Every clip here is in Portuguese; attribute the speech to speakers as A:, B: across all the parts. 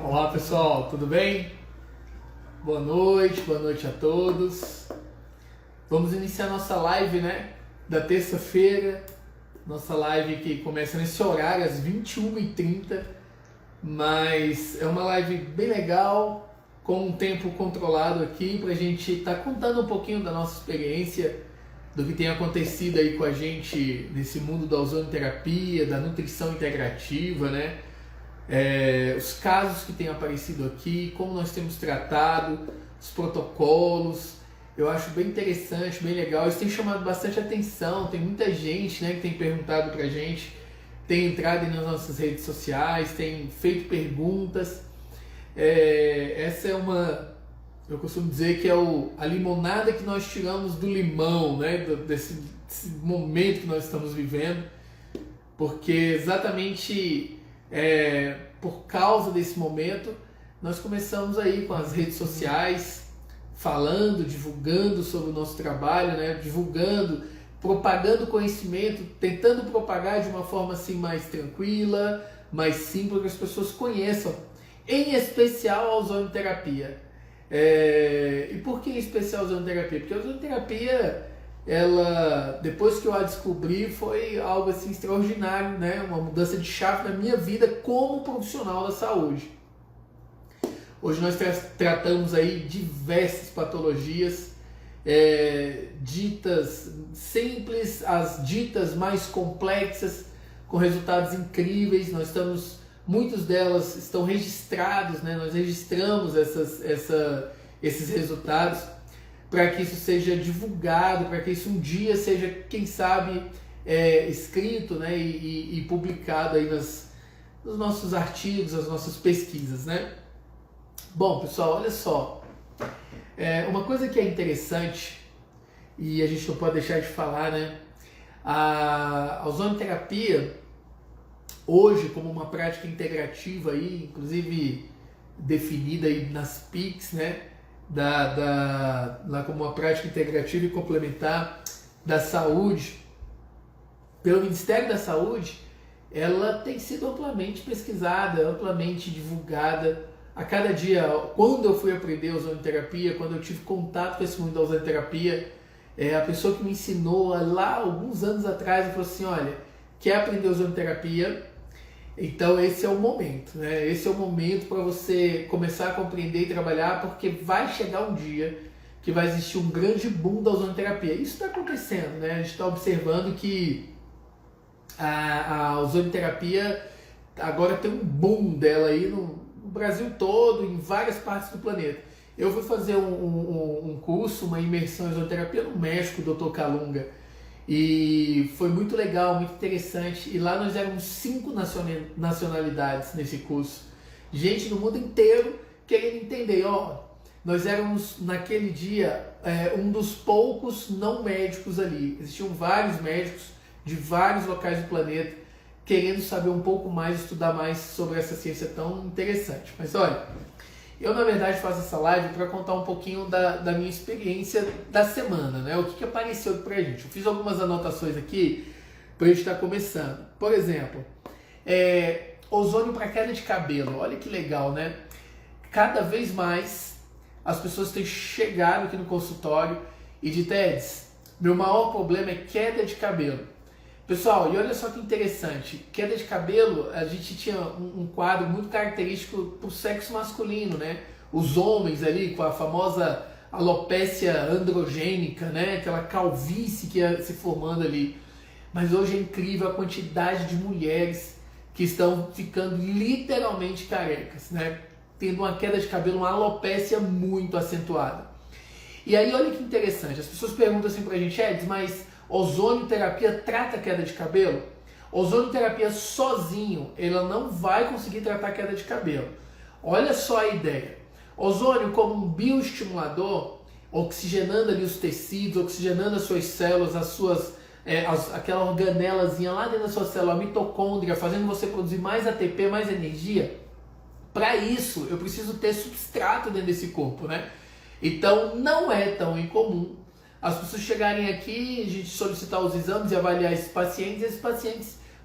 A: Olá pessoal, tudo bem? Boa noite a todos. Vamos iniciar nossa live, né? Da terça-feira. Nossa live que começa nesse horário, às 21h30. Mas é uma live bem legal, com um tempo controlado aqui, pra gente estar contando um pouquinho da nossa experiência, do que tem acontecido aí com a gente nesse mundo da ozonoterapia, da nutrição integrativa, né? Os casos que têm aparecido aqui, como nós temos tratado, os protocolos. Eu acho bem interessante, bem legal. Isso tem chamado bastante atenção. Tem muita gente, né, que tem perguntado pra gente, tem entrado aí nas nossas redes sociais, tem feito perguntas. Essa é uma, eu costumo dizer que é a limonada que nós tiramos do limão, né, desse momento que nós estamos vivendo, porque exatamente por causa desse momento nós começamos aí com as redes sociais, falando, divulgando sobre o nosso trabalho, né, divulgando, propagando conhecimento, tentando propagar de uma forma assim mais tranquila, mais simples, para que as pessoas conheçam, em especial a ozonoterapia. E por que em especial a ozonoterapia? Porque a ozonoterapia, ela, depois que eu a descobri, foi algo assim extraordinário, né? Uma mudança de chave na minha vida como profissional da saúde. Hoje nós tratamos aí diversas patologias, ditas simples, as ditas mais complexas, com resultados incríveis. Muitas delas estão registrados, né? Nós registramos esses resultados, para que isso seja divulgado, para que isso um dia seja, quem sabe, escrito, né, e publicado aí nos nossos artigos, nas nossas pesquisas, né? Bom, pessoal, olha só, uma coisa que é interessante, e a gente não pode deixar de falar, né? A ozonoterapia, hoje, como uma prática integrativa, aí, inclusive definida aí nas PICs, né? Lá como uma prática integrativa e complementar da saúde, pelo Ministério da Saúde, ela tem sido amplamente pesquisada, amplamente divulgada. A cada dia, quando eu fui aprender ozonoterapia, quando eu tive contato com esse mundo da ozonoterapia, a pessoa que me ensinou lá alguns anos atrás, falou assim: olha, quer aprender ozonoterapia? Então esse é o momento, né? Esse é o momento para você começar a compreender e trabalhar, porque vai chegar um dia que vai existir um grande boom da ozonoterapia. Isso está acontecendo, né? A gente está observando que a ozonoterapia agora tem um boom dela aí no Brasil todo, em várias partes do planeta. Eu fui fazer um curso, uma imersão em ozonoterapia no México, Dr. Calunga. E foi muito legal, muito interessante. E lá nós éramos 5 nacionalidades nesse curso. Gente do mundo inteiro querendo entender. Nós éramos, naquele dia, um dos poucos não médicos ali. Existiam vários médicos de vários locais do planeta querendo saber um pouco mais, estudar mais sobre essa ciência tão interessante. Mas olha, eu na verdade faço essa live para contar um pouquinho da minha experiência da semana, né? O que apareceu pra gente. Eu fiz algumas anotações aqui pra gente estar começando. Por exemplo, ozônio para queda de cabelo. Olha que legal, né? Cada vez mais as pessoas têm chegado aqui no consultório e dito: Eds, meu maior problema é queda de cabelo. Pessoal, e olha só que interessante, queda de cabelo, a gente tinha um quadro muito característico para o sexo masculino, né? Os homens ali com a famosa alopécia androgênica, né? Aquela calvície que ia se formando ali. Mas hoje é incrível a quantidade de mulheres que estão ficando literalmente carecas, né? Tendo uma queda de cabelo, uma alopécia muito acentuada. E aí olha que interessante, as pessoas perguntam assim pra gente: Eds, mas ozonoterapia trata queda de cabelo? Ozonoterapia sozinho, ela não vai conseguir tratar queda de cabelo. Olha só a ideia. Ozônio como um bioestimulador, oxigenando ali os tecidos, oxigenando as suas células, aquela organelazinha lá dentro da sua célula, a mitocôndria, fazendo você produzir mais ATP, mais energia. Para isso, eu preciso ter substrato dentro desse corpo, né? Então, não é tão incomum as pessoas chegarem aqui, a gente solicitar os exames e avaliar esses pacientes,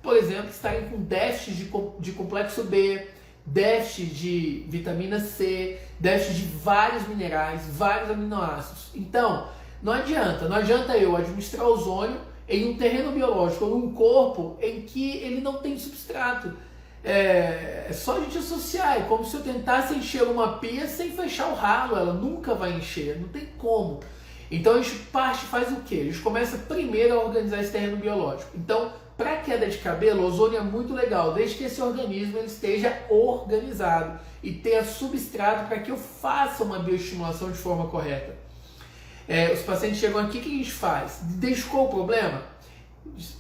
A: por exemplo, estarem com déficit de complexo B, déficit de vitamina C, déficit de vários minerais, vários aminoácidos. Então, não adianta eu administrar ozônio em um terreno biológico ou num corpo em que ele não tem substrato. É só a gente associar, é como se eu tentasse encher uma pia sem fechar o ralo, ela nunca vai encher, não tem como. Então a gente faz o quê? A gente começa primeiro a organizar esse terreno biológico. Então, para queda de cabelo, o ozônio é muito legal, desde que esse organismo ele esteja organizado e tenha substrato para que eu faça uma bioestimulação de forma correta. Os pacientes chegam aqui, o que a gente faz? Identificou o problema?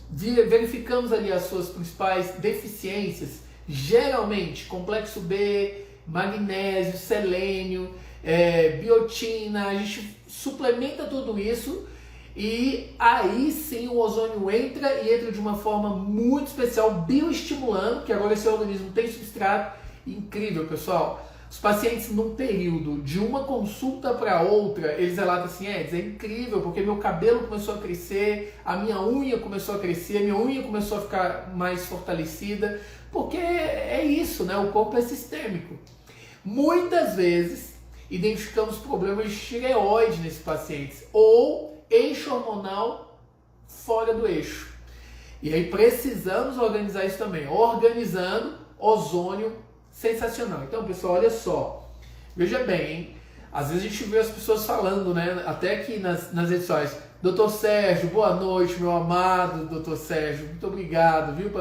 A: Verificamos ali as suas principais deficiências, geralmente complexo B, magnésio, selênio, biotina, a gente suplementa tudo isso e aí sim o ozônio entra e entra de uma forma muito especial, bioestimulando, que agora esse organismo tem substrato. Incrível, pessoal. Os pacientes, num período de uma consulta para outra, eles relatam assim, é incrível, porque meu cabelo começou a crescer, a minha unha começou a crescer, a minha unha começou a ficar mais fortalecida, porque é isso, né? O corpo é sistêmico. Muitas vezes, identificamos problemas de tireoide nesses pacientes, ou eixo hormonal fora do eixo. E aí precisamos organizar isso também, organizando ozônio. Sensacional. Então, pessoal, olha só. Veja bem, hein? Às vezes a gente vê as pessoas falando, né? Até aqui nas redes sociais. Doutor Sérgio, boa noite, meu amado doutor Sérgio. Muito obrigado, viu?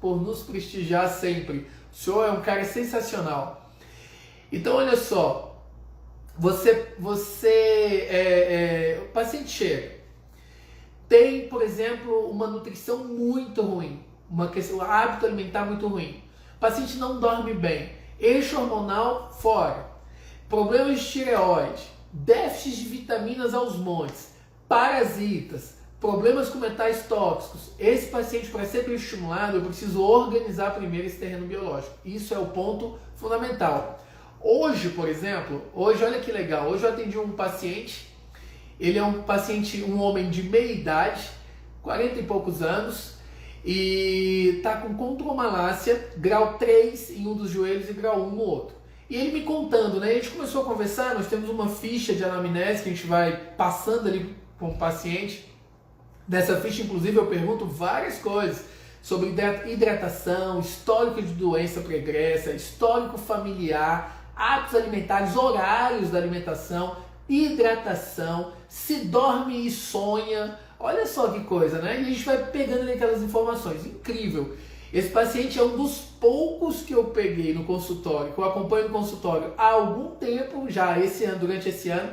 A: Por nos prestigiar sempre. O senhor é um cara sensacional. Então, olha só. O paciente chega. Tem, por exemplo, uma nutrição muito ruim. Um hábito alimentar muito ruim. O paciente não dorme bem, eixo hormonal fora, problemas de tireoide, déficit de vitaminas aos montes, parasitas, problemas com metais tóxicos. Esse paciente, para ser bioestimulado, eu preciso organizar primeiro esse terreno biológico. Isso é o ponto fundamental. Hoje, por exemplo, olha que legal, hoje eu atendi um paciente, ele é um homem de meia idade, 40 e poucos anos, e tá com condromalácia, grau 3 em um dos joelhos e grau 1 no outro. E ele me contando, né? A gente começou a conversar, nós temos uma ficha de anamnese que a gente vai passando ali com o paciente. Nessa ficha, inclusive, eu pergunto várias coisas sobre hidratação, histórico de doença pregressa, histórico familiar, hábitos alimentares, horários da alimentação, hidratação, se dorme e sonha. Olha só que coisa, né? E a gente vai pegando ali aquelas informações. Incrível. Esse paciente é um dos poucos que eu peguei no consultório, que eu acompanho no consultório há algum tempo, já durante esse ano,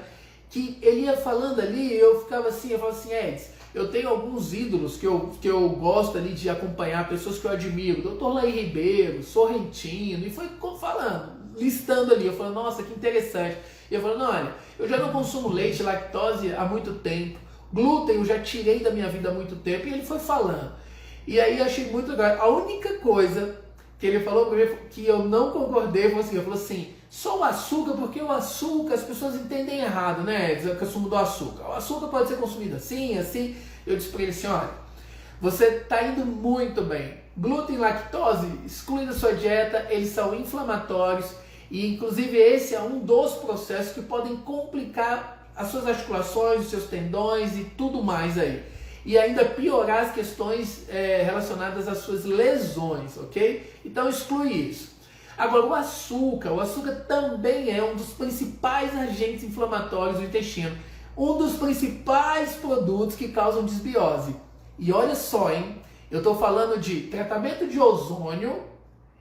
A: que ele ia falando ali, eu falava assim, Edson, eu tenho alguns ídolos que eu gosto ali de acompanhar, pessoas que eu admiro, Dr. Laí Ribeiro, Sorrentino, e foi falando, listando ali, eu falei, nossa, que interessante. E eu falei, olha, eu já não consumo leite, lactose há muito tempo, glúten eu já tirei da minha vida há muito tempo, e ele foi falando. E aí eu achei muito legal. A única coisa que ele falou para mim que eu não concordei foi assim, ele falou assim, só o açúcar, porque o açúcar as pessoas entendem errado, né? O consumo do açúcar. O açúcar pode ser consumido assim, assim. Eu disse para ele assim, olha, você está indo muito bem. Glúten e lactose, exclui da sua dieta, eles são inflamatórios e inclusive esse é um dos processos que podem complicar as suas articulações, os seus tendões e tudo mais aí. E ainda piorar as questões relacionadas às suas lesões, ok? Então exclui isso. Agora o açúcar também é um dos principais agentes inflamatórios do intestino. Um dos principais produtos que causam desbiose. E olha só, hein? Eu estou falando de tratamento de ozônio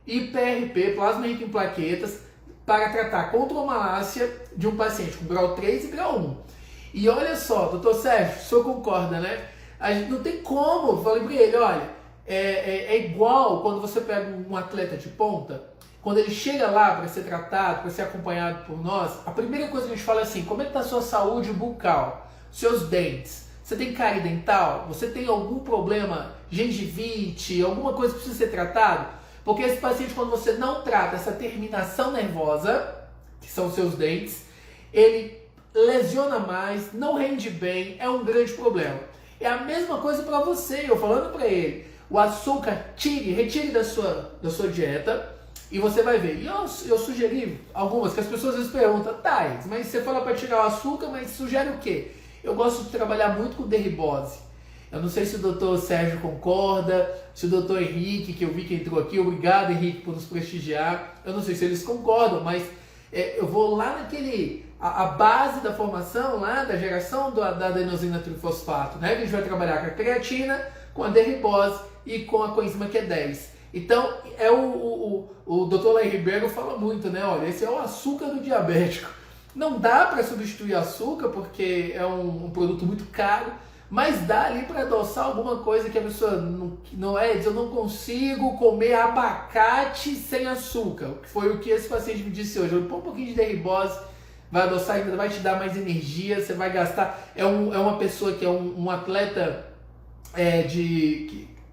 A: e PRP, plasma rico em plaquetas, para tratar condromalácia de um paciente com grau 3 e grau 1. E olha só, doutor Sérgio, o senhor concorda, né? A gente não tem como. Eu falei para ele, olha, é igual quando você pega um atleta de ponta, quando ele chega lá para ser tratado, para ser acompanhado por nós, a primeira coisa que a gente fala é assim, como é que está a sua saúde bucal, seus dentes? Você tem cárie dental? Você tem algum problema, gengivite, alguma coisa que precisa ser tratado? Porque esse paciente, quando você não trata essa terminação nervosa, que são os seus dentes, ele lesiona mais, não rende bem, é um grande problema. É a mesma coisa para você, eu falando para ele, o açúcar retire da sua dieta, E você vai ver. E eu sugeri algumas, que as pessoas às vezes perguntam, tá, mas você fala para tirar o açúcar, mas sugere o quê? Eu gosto de trabalhar muito com derribose. Eu não sei se o doutor Sérgio concorda, se o doutor Henrique, que eu vi que entrou aqui, obrigado Henrique por nos prestigiar. Eu não sei se eles concordam, mas eu vou lá naquele... A base da formação lá, da geração da adenosina trifosfato, né? A gente vai trabalhar com a creatina, com a derribose e com a coenzima Q10. Então, o Dr. Larry Ribeiro fala muito, né? Olha, esse é o açúcar do diabético. Não dá para substituir açúcar porque é um produto muito caro, mas dá ali para adoçar alguma coisa que a pessoa não é, eu não consigo comer abacate sem açúcar. Foi o que esse paciente me disse hoje. Eu põe um pouquinho de derribose, vai adoçar, ainda vai te dar mais energia, você vai gastar. É uma pessoa que é um atleta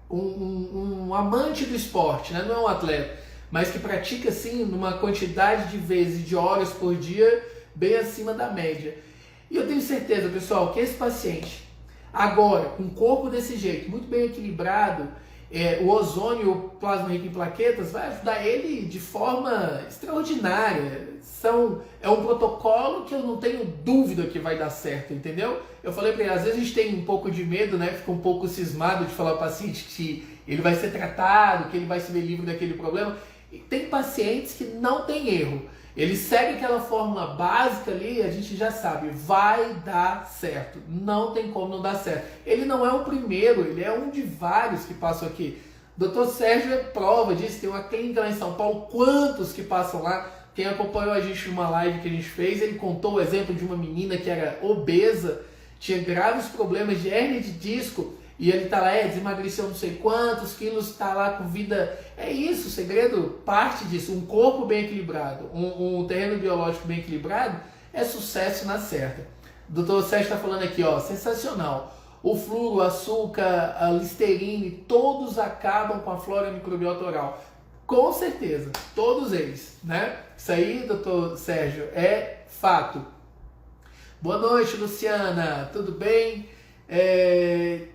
A: um amante do esporte, né? Não é um atleta, mas que pratica assim numa quantidade de vezes, de horas por dia, bem acima da média. E eu tenho certeza, pessoal, que esse paciente, agora, com um corpo desse jeito, muito bem equilibrado, o ozônio e o plasma rico em plaquetas vai ajudar ele de forma extraordinária. É um protocolo que eu não tenho dúvida que vai dar certo, entendeu? Eu falei para ele, às vezes a gente tem um pouco de medo, né? Fica um pouco cismado de falar ao paciente que ele vai ser tratado, que ele vai se ver livre daquele problema. E tem pacientes que não tem erro. Ele segue aquela fórmula básica ali, a gente já sabe, vai dar certo. Não tem como não dar certo. Ele não é o primeiro, ele é um de vários que passam aqui. Dr. Sérgio é prova disso, tem uma clínica lá em São Paulo, quantos que passam lá? Quem acompanhou a gente numa live que a gente fez, ele contou o exemplo de uma menina que era obesa, tinha graves problemas de hérnia de disco, e ele tá lá, desemagreceu não sei quantos quilos, tá lá com vida. É isso, o segredo parte disso. Um corpo bem equilibrado, um terreno biológico bem equilibrado, é sucesso na certa. O Dr. Sérgio está falando aqui, ó, sensacional. O flúor, o açúcar, a listerine, todos acabam com a flora microbiota oral. Com certeza, todos eles, né? Isso aí, doutor Sérgio, é fato. Boa noite, Luciana, tudo bem?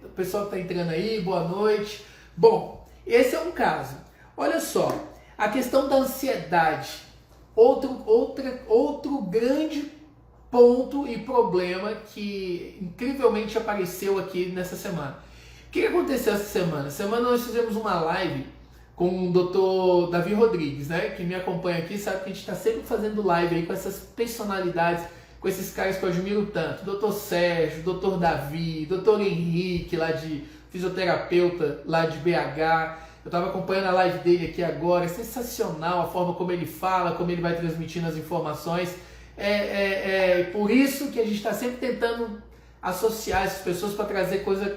A: O pessoal que está entrando aí, boa noite. Bom, esse é um caso. Olha só, a questão da ansiedade, outro grande ponto e problema que incrivelmente apareceu aqui nessa semana. O que aconteceu essa semana? Semana nós fizemos uma live com o Dr. Davi Rodrigues, né? Quem me acompanha aqui sabe que a gente está sempre fazendo live aí com essas personalidades, com esses caras que eu admiro tanto. Dr. Sérgio, Dr. Davi, Dr. Henrique, lá de fisioterapeuta, lá de BH. Eu estava acompanhando a live dele aqui agora. É sensacional a forma como ele fala, como ele vai transmitindo as informações. Por isso que a gente está sempre tentando associar essas pessoas para trazer coisa.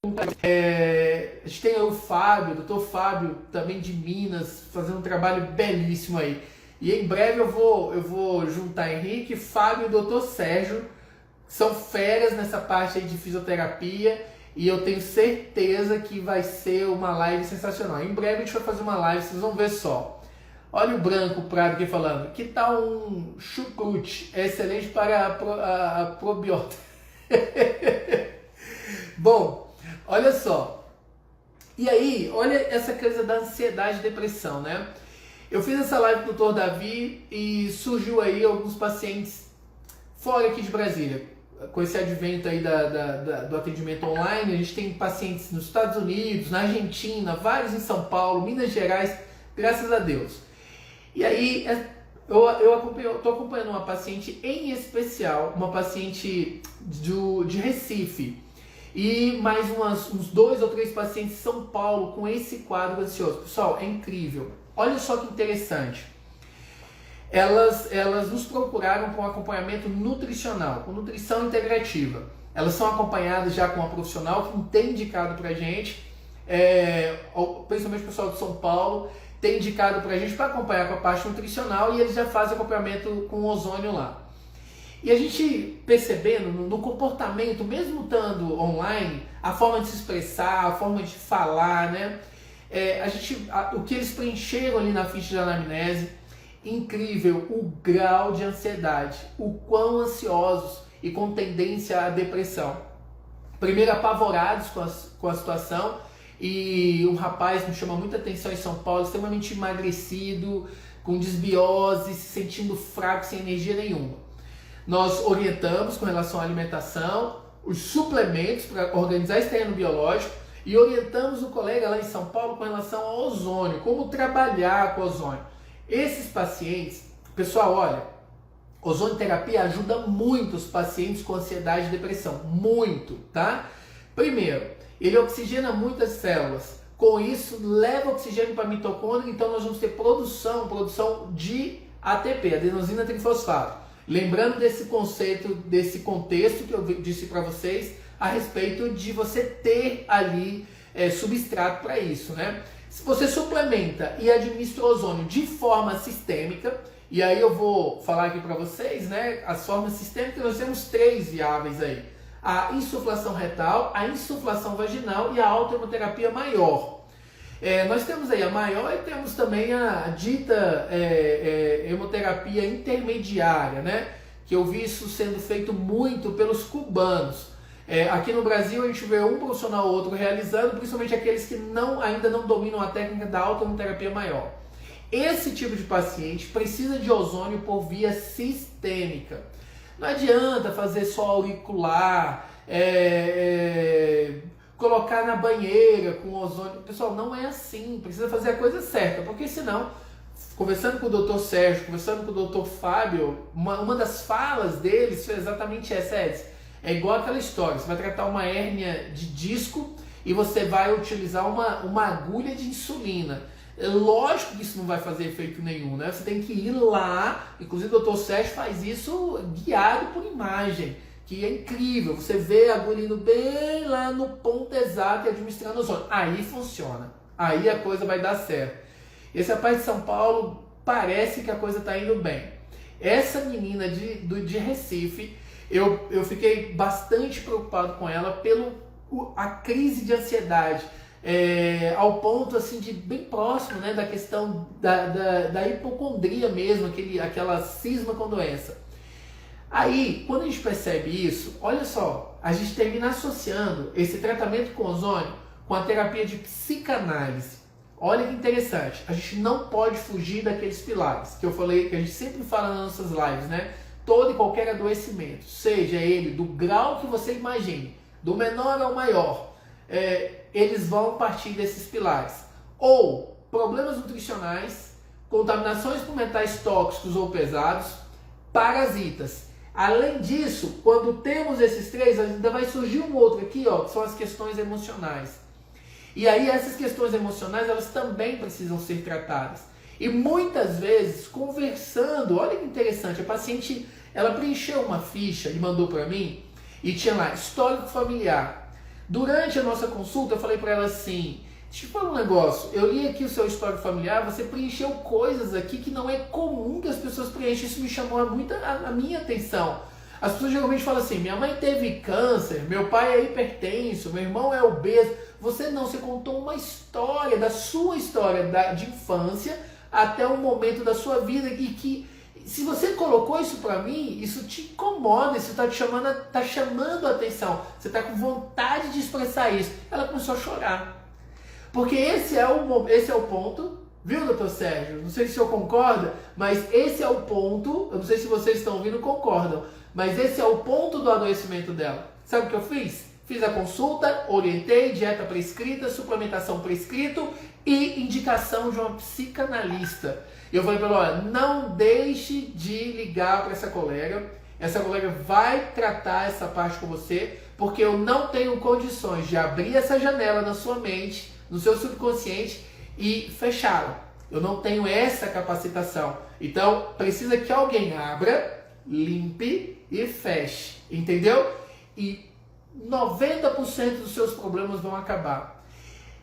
A: A gente tem o Fábio, o doutor Fábio, também de Minas, fazendo um trabalho belíssimo aí. E em breve eu vou juntar Henrique, Fábio e o doutor Sérgio, que são feras nessa parte aí de fisioterapia, e eu tenho certeza que vai ser uma live sensacional. Em breve a gente vai fazer uma live, vocês vão ver só. Olha o Branco Prado aqui falando, que tal um chucrute? É excelente para a probiótica. Bom, olha só. E aí, olha essa coisa da ansiedade e depressão, né? Eu fiz essa live com o Dr. Davi e surgiu aí alguns pacientes fora aqui de Brasília. Com esse advento aí do atendimento online, a gente tem pacientes nos Estados Unidos, na Argentina, vários em São Paulo, Minas Gerais, graças a Deus. E aí, eu estou acompanhando uma paciente em especial, uma paciente de Recife, e mais uns 2 ou 3 pacientes de São Paulo com esse quadro ansioso. Pessoal, é incrível. Olha só que interessante. Elas nos procuraram com acompanhamento nutricional, com nutrição integrativa. Elas são acompanhadas já com uma profissional que tem indicado pra gente, principalmente o pessoal de São Paulo, tem indicado pra gente para acompanhar com a parte nutricional, e eles já fazem acompanhamento com ozônio lá. E a gente percebendo no comportamento, mesmo estando online, a forma de se expressar, a forma de falar, né? O que eles preencheram ali na ficha de anamnese, incrível o grau de ansiedade, o quão ansiosos e com tendência à depressão. Primeiro apavorados com a situação, e um rapaz me chama muita atenção em São Paulo, extremamente emagrecido, com desbiose, se sentindo fraco, sem energia nenhuma. Nós orientamos com relação à alimentação, os suplementos para organizar esse terreno biológico e orientamos o colega lá em São Paulo com relação ao ozônio, como trabalhar com ozônio. Esses pacientes, pessoal, olha, ozonioterapia ajuda muito os pacientes com ansiedade e depressão, muito, tá? Primeiro, ele oxigena muitas células, com isso leva oxigênio para a mitocôndria, então nós vamos ter produção de ATP, adenosina trifosfato. Lembrando desse conceito, desse contexto que eu disse para vocês a respeito de você ter ali substrato para isso, né? Se você suplementa e administra ozônio de forma sistêmica, e aí eu vou falar aqui para vocês, né? As formas sistêmicas, nós temos 3 viáveis aí. A insuflação retal, a insuflação vaginal e a autohemoterapia maior. Nós temos aí a maior e temos também a dita hemoterapia intermediária, né? Que eu vi isso sendo feito muito pelos cubanos. Aqui no Brasil a gente vê um profissional ou outro realizando, principalmente aqueles que ainda não dominam a técnica da autohemoterapia maior. Esse tipo de paciente precisa de ozônio por via sistêmica. Não adianta fazer só auricular, colocar na banheira com ozônio. Pessoal, não é assim. Precisa fazer a coisa certa, porque senão, conversando com o Dr. Sérgio, conversando com o Dr. Fábio, uma das falas deles foi exatamente essa, Edson. É igual aquela história, você vai tratar uma hérnia de disco e você vai utilizar uma agulha de insulina. É lógico que isso não vai fazer efeito nenhum, né? Você tem que ir lá, inclusive o Dr. Sérgio faz isso guiado por imagem, que é incrível. Você vê a agulha indo bem lá no ponto exato e administrando ozônio. Aí funciona, aí a coisa vai dar certo. Esse rapaz de São Paulo, parece que a coisa está indo bem. Essa menina de Recife, eu fiquei bastante preocupado com ela a crise de ansiedade. Ao ponto assim de bem próximo, né, da questão da hipocondria mesmo, aquela cisma com doença. Aí, quando a gente percebe isso, olha só, a gente termina associando esse tratamento com ozônio com a terapia de psicanálise. Olha que interessante, a gente não pode fugir daqueles pilares que eu falei, que a gente sempre fala nas nossas lives, né? Todo e qualquer adoecimento, seja ele do grau que você imagine, do menor ao maior, eles vão partir desses pilares. Ou problemas nutricionais, contaminações por metais tóxicos ou pesados, parasitas. Além disso, quando temos esses 3, ainda vai surgir um outro aqui, ó, que são as questões emocionais. E aí essas questões emocionais, elas também precisam ser tratadas. E muitas vezes, conversando, olha que interessante, a paciente, ela preencheu uma ficha e mandou para mim, e tinha lá, histórico familiar. Durante a nossa consulta, eu falei para ela assim, deixa eu falar um negócio, eu li aqui o seu histórico familiar, você preencheu coisas aqui que não é comum que as pessoas preenchem, isso me chamou muito a minha atenção. As pessoas geralmente falam assim, minha mãe teve câncer, meu pai é hipertenso, meu irmão é obeso. Você não, você contou uma história, da sua história de infância até o momento da sua vida e que, se você colocou isso para mim, isso te incomoda, isso está chamando a atenção, você está com vontade de expressar isso. Ela começou a chorar. Porque esse é o ponto, viu, doutor Sérgio? Não sei se o senhor concorda, mas esse é o ponto, eu não sei se vocês estão ouvindo concordam, mas esse é o ponto do adoecimento dela. Sabe o que eu fiz? Fiz a consulta, orientei, dieta prescrita, suplementação prescrito e indicação de uma psicanalista. E eu falei para ela, olha, não deixe de ligar para essa colega vai tratar essa parte com você, porque eu não tenho condições de abrir essa janela na sua mente, no seu subconsciente e fechá-la. Eu não tenho essa capacitação. Então, precisa que alguém abra, limpe e feche. Entendeu? E 90% dos seus problemas vão acabar.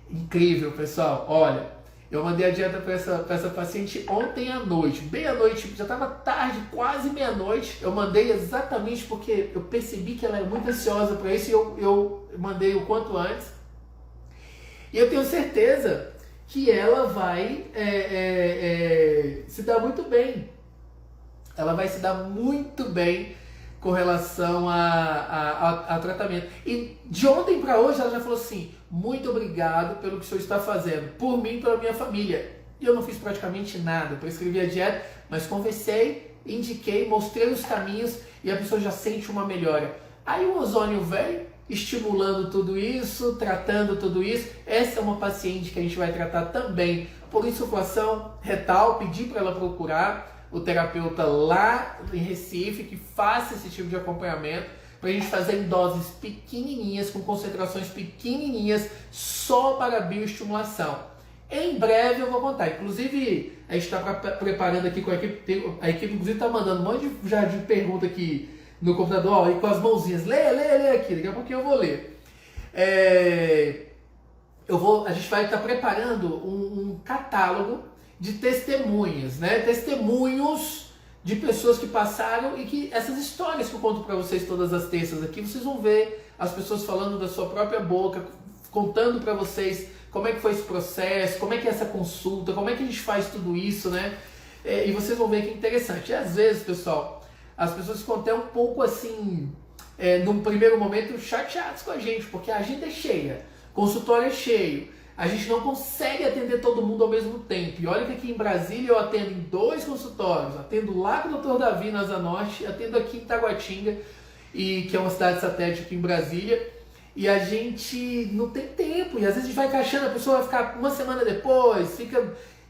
A: Incrível, pessoal. Olha, eu mandei a dieta para essa paciente ontem à noite. Bem à noite, já estava tarde, quase meia-noite. Eu mandei exatamente porque eu percebi que ela é muito ansiosa para isso e eu mandei o quanto antes. E eu tenho certeza que ela vai se dar muito bem. Ela vai se dar muito bem com relação a tratamento. E de ontem para hoje ela já falou assim, muito obrigado pelo que o senhor está fazendo, por mim e pela minha família. E eu não fiz praticamente nada, prescrevi a dieta, mas conversei, indiquei, mostrei os caminhos e a pessoa já sente uma melhora. Aí o ozônio vem estimulando tudo isso, tratando tudo isso. Essa é uma paciente que a gente vai tratar também por insuflação retal, pedir para ela procurar o terapeuta lá em Recife, que faça esse tipo de acompanhamento, para a gente fazer em doses pequenininhas, com concentrações pequenininhas, só para bioestimulação. Em breve eu vou contar. Inclusive, a gente está preparando aqui com a equipe inclusive está mandando um monte de pergunta aqui no computador, ó, e com as mãozinhas. Lê aqui, daqui a pouquinho eu vou ler. A gente vai estar preparando um catálogo de testemunhas, né? Testemunhos de pessoas que passaram e que essas histórias que eu conto para vocês todas as terças aqui, vocês vão ver as pessoas falando da sua própria boca, contando para vocês como é que foi esse processo, como é que é essa consulta, como é que a gente faz tudo isso, né? E vocês vão ver que é interessante. E às vezes, pessoal, as pessoas ficam até um pouco assim, num primeiro momento, chateadas com a gente, porque a agenda é cheia, o consultório é cheio, a gente não consegue atender todo mundo ao mesmo tempo. E olha que aqui em Brasília eu atendo em 2 consultórios, atendo lá com o Dr. Davi na Asa Norte, atendo aqui em Taguatinga, que é uma cidade satélite aqui em Brasília, e a gente não tem tempo, e às vezes a gente vai encaixando, a pessoa vai ficar uma semana depois,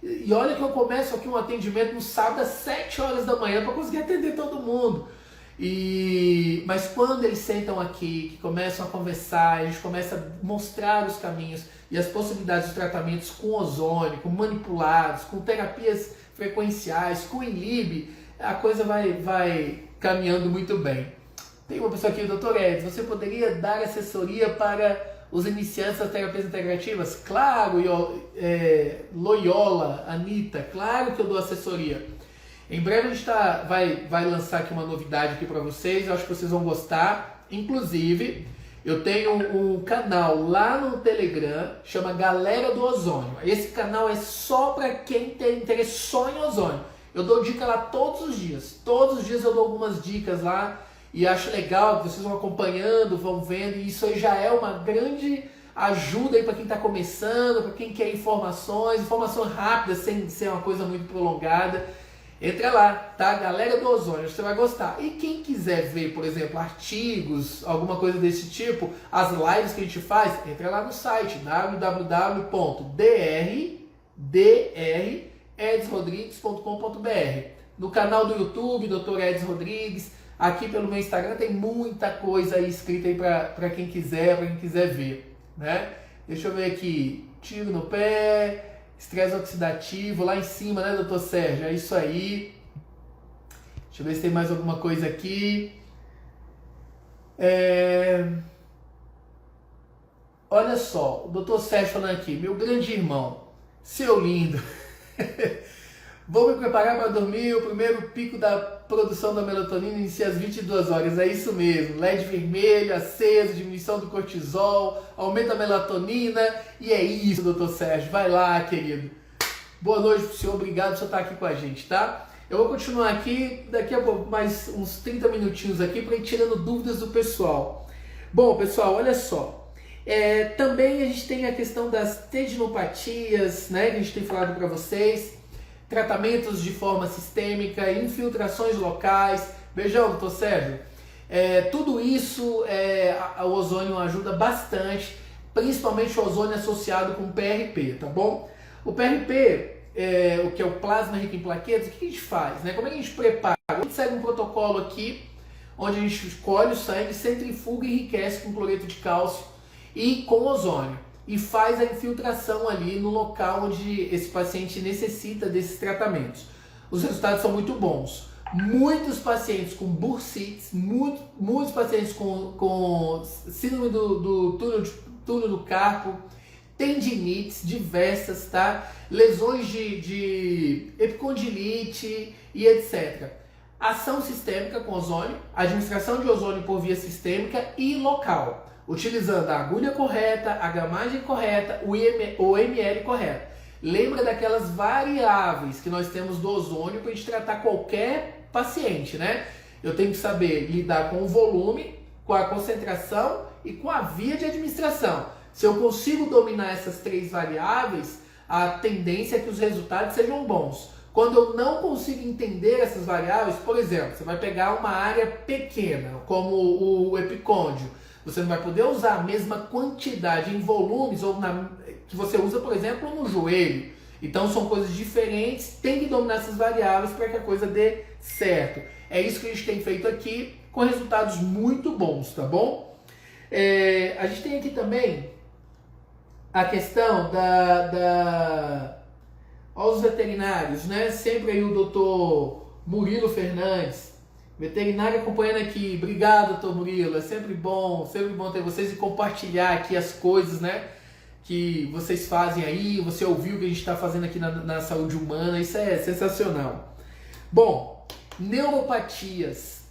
A: e olha que eu começo aqui um atendimento no sábado às 7 horas da manhã para conseguir atender todo mundo. Mas quando eles sentam aqui, que começam a conversar, a gente começa a mostrar os caminhos e as possibilidades de tratamentos com ozônio, com manipulados, com terapias frequenciais, com inib, a coisa vai caminhando muito bem. Tem uma pessoa aqui, Dr. Edson, você poderia dar assessoria para os iniciantes das terapias integrativas? Claro, Loyola, Anitta, claro que eu dou assessoria. Em breve a gente vai lançar aqui uma novidade aqui para vocês, eu acho que vocês vão gostar. Inclusive, eu tenho um canal lá no Telegram, chama Galera do Ozônio. Esse canal é só para quem tem interesse só em ozônio. Eu dou dica lá todos os dias eu dou algumas dicas lá e acho legal que vocês vão acompanhando, vão vendo, e isso aí já é uma grande ajuda aí para quem está começando, para quem quer informação rápida, sem ser uma coisa muito prolongada. Entra lá, tá? Galera do Ozônio, você vai gostar. E quem quiser ver, por exemplo, artigos, alguma coisa desse tipo, as lives que a gente faz, entra lá no site www.drEdsRodrigues.com.br. No canal do YouTube, Dr. Edson Rodrigues, aqui pelo meu Instagram tem muita coisa aí escrita aí para quem quiser ver, né? Deixa eu ver aqui, tiro no pé, estresse oxidativo, lá em cima, né, doutor Sérgio? É isso aí. Deixa eu ver se tem mais alguma coisa aqui. Olha só, o doutor Sérgio falando aqui, meu grande irmão, seu lindo, vou me preparar para dormir, o primeiro pico da produção da melatonina inicia às 22 horas, é isso mesmo, LED vermelho, aceso, diminuição do cortisol, aumenta a melatonina, e é isso, doutor Sérgio, vai lá, querido. Boa noite pro senhor, obrigado por você estar aqui com a gente, tá? Eu vou continuar aqui, daqui a pouco, mais uns 30 minutinhos aqui, para ir tirando dúvidas do pessoal. Bom, pessoal, olha só. Também a gente tem a questão das tendinopatias, né, que a gente tem falado para vocês, tratamentos de forma sistêmica, infiltrações locais. Beijão, doutor Sérgio. Tudo isso o ozônio ajuda bastante, principalmente o ozônio associado com o PRP, tá bom? O PRP, o que é o plasma rico em plaquetas, o que a gente faz, né? Como é que a gente prepara? A gente segue um protocolo aqui, onde a gente escolhe o sangue, centrifuga e enriquece com cloreto de cálcio e com ozônio, e faz a infiltração ali no local onde esse paciente necessita desses tratamentos. Os resultados são muito bons. Muitos pacientes com bursites, muitos pacientes com síndrome do túnel do carpo, tendinites diversas, tá? Lesões de epicondilite e etc. Ação sistêmica com ozônio, administração de ozônio por via sistêmica e local, utilizando a agulha correta, a gramagem correta, o ml correto. Lembra daquelas variáveis que nós temos do ozônio para a gente tratar qualquer paciente, né? Eu tenho que saber lidar com o volume, com a concentração e com a via de administração. Se eu consigo dominar essas 3 variáveis, a tendência é que os resultados sejam bons. Quando eu não consigo entender essas variáveis, por exemplo, você vai pegar uma área pequena, como o epicôndio, você não vai poder usar a mesma quantidade em volumes que você usa, por exemplo, no joelho. Então são coisas diferentes, tem que dominar essas variáveis para que a coisa dê certo. É isso que a gente tem feito aqui, com resultados muito bons, tá bom? A gente tem aqui também a questão aos veterinários, né? Sempre aí o doutor Murilo Fernandes, veterinário, acompanhando aqui. Obrigado, doutor Murilo, é sempre bom ter vocês e compartilhar aqui as coisas, né, que vocês fazem aí, você ouviu o que a gente está fazendo aqui na saúde humana, isso é sensacional. Bom, neuropatias.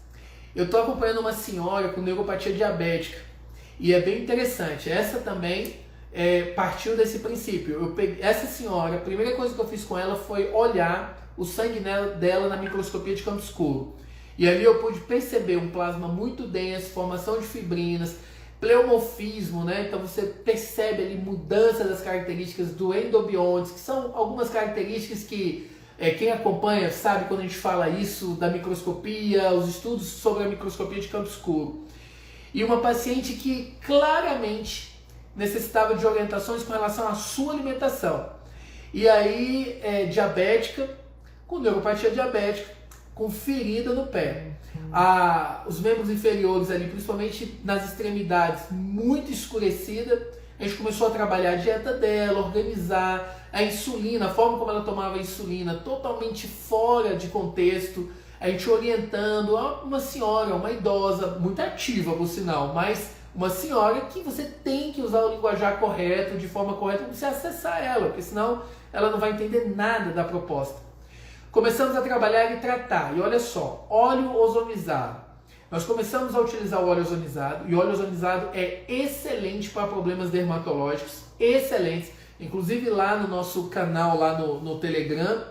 A: Eu estou acompanhando uma senhora com neuropatia diabética e é bem interessante. Essa também partiu desse princípio. Essa senhora, a primeira coisa que eu fiz com ela foi olhar o sangue dela na microscopia de campo escuro. E ali eu pude perceber um plasma muito denso, formação de fibrinas, pleomorfismo, né? Então você percebe ali mudança das características do endobiontes, que são algumas características que quem acompanha sabe quando a gente fala isso da microscopia, os estudos sobre a microscopia de campo escuro. E uma paciente que claramente necessitava de orientações com relação à sua alimentação. E aí, diabética, com neuropatia diabética, com ferida no pé. Os membros inferiores ali, principalmente nas extremidades, muito escurecida. A gente começou a trabalhar a dieta dela, organizar a insulina, a forma como ela tomava a insulina, totalmente fora de contexto. A gente orientando uma senhora, uma idosa, muito ativa, por sinal, mas uma senhora que você tem que usar o linguajar correto, de forma correta, para você acessar ela, porque senão ela não vai entender nada da proposta. Começamos a trabalhar e tratar, e olha só, óleo ozonizado. Nós começamos a utilizar o óleo ozonizado, e o óleo ozonizado é excelente para problemas dermatológicos, excelente. Inclusive lá no nosso canal, lá no Telegram,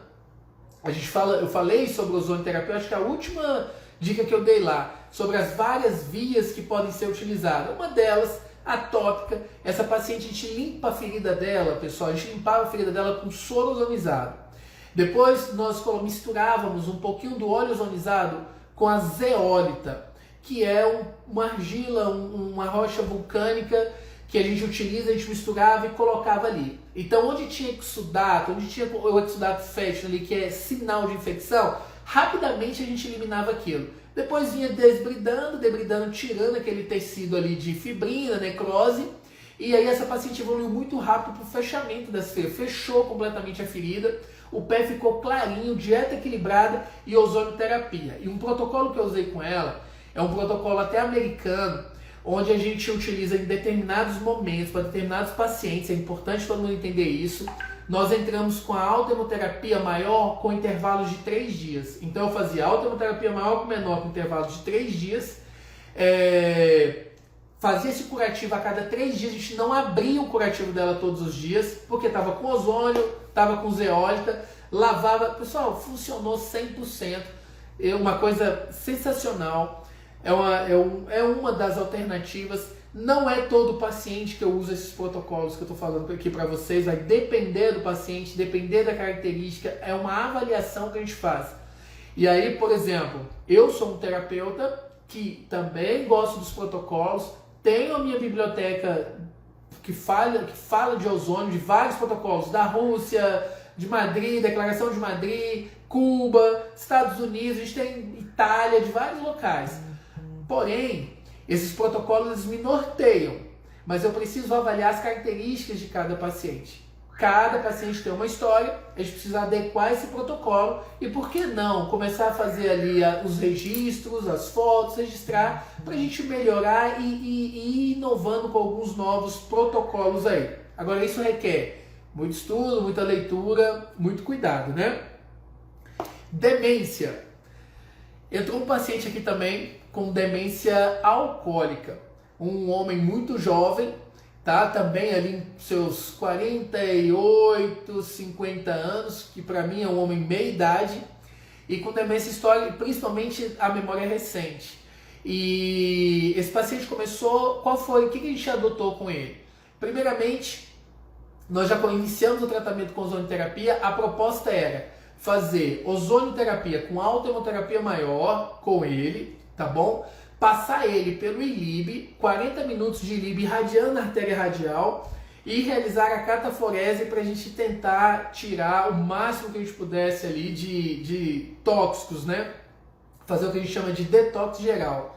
A: eu falei sobre ozonioterapia, acho que a última dica que eu dei lá, sobre as várias vias que podem ser utilizadas. Uma delas, atópica, essa paciente, a gente limpa a ferida dela, pessoal, a gente limpava a ferida dela com soro ozonizado. Depois nós misturávamos um pouquinho do óleo ozonizado com a zeólita, que é uma argila, uma rocha vulcânica que a gente utiliza, a gente misturava e colocava ali. Então onde tinha exudato, onde tinha o exudato fétido ali, que é sinal de infecção, rapidamente a gente eliminava aquilo. Depois vinha debridando, tirando aquele tecido ali de fibrina, necrose, e aí essa paciente evoluiu muito rápido para o fechamento dessa ferida, fechou completamente a ferida, o pé ficou clarinho, dieta equilibrada e ozonioterapia. E um protocolo que eu usei com ela é um protocolo até americano, onde a gente utiliza em determinados momentos, para determinados pacientes, é importante todo mundo entender isso. Nós entramos com a autohemoterapia maior com intervalos de 3 dias. Então eu fazia autohemoterapia maior com menor com intervalos de 3 dias. Fazia esse curativo a cada 3 dias. A gente não abria o curativo dela todos os dias, porque estava com ozônio, estava com zeólita, lavava. Pessoal, funcionou 100%. Uma coisa sensacional. É uma das alternativas. Não é todo paciente que eu uso esses protocolos que eu estou falando aqui para vocês, vai depender do paciente, depender da característica, é uma avaliação que a gente faz. E aí, por exemplo, eu sou um terapeuta que também gosto dos protocolos, tenho a minha biblioteca que fala de ozônio, de vários protocolos, da Rússia, de Madrid, Declaração de Madrid, Cuba, Estados Unidos, a gente tem Itália, de vários locais. Porém, esses protocolos eles me norteiam, mas eu preciso avaliar as características de cada paciente. Cada paciente tem uma história, a gente precisa adequar esse protocolo e por que não começar a fazer ali os registros, as fotos, registrar para a gente melhorar e ir inovando com alguns novos protocolos aí. Agora isso requer muito estudo, muita leitura, muito cuidado, né? Demência. Entrou um paciente aqui também com demência alcoólica, um homem muito jovem, tá? Também ali em seus 48, 50 anos, que para mim é um homem meia idade, e com demência histórica, principalmente a memória recente. E esse paciente começou, o que a gente adotou com ele? Primeiramente, nós já iniciamos o tratamento com ozonioterapia. A proposta era fazer ozonioterapia com alta hemoterapia maior com ele, tá bom? Passar ele pelo ILIB, 40 minutos de ILIB irradiando a artéria radial e realizar a cataforese para a gente tentar tirar o máximo que a gente pudesse ali de tóxicos, né? Fazer o que a gente chama de detox geral.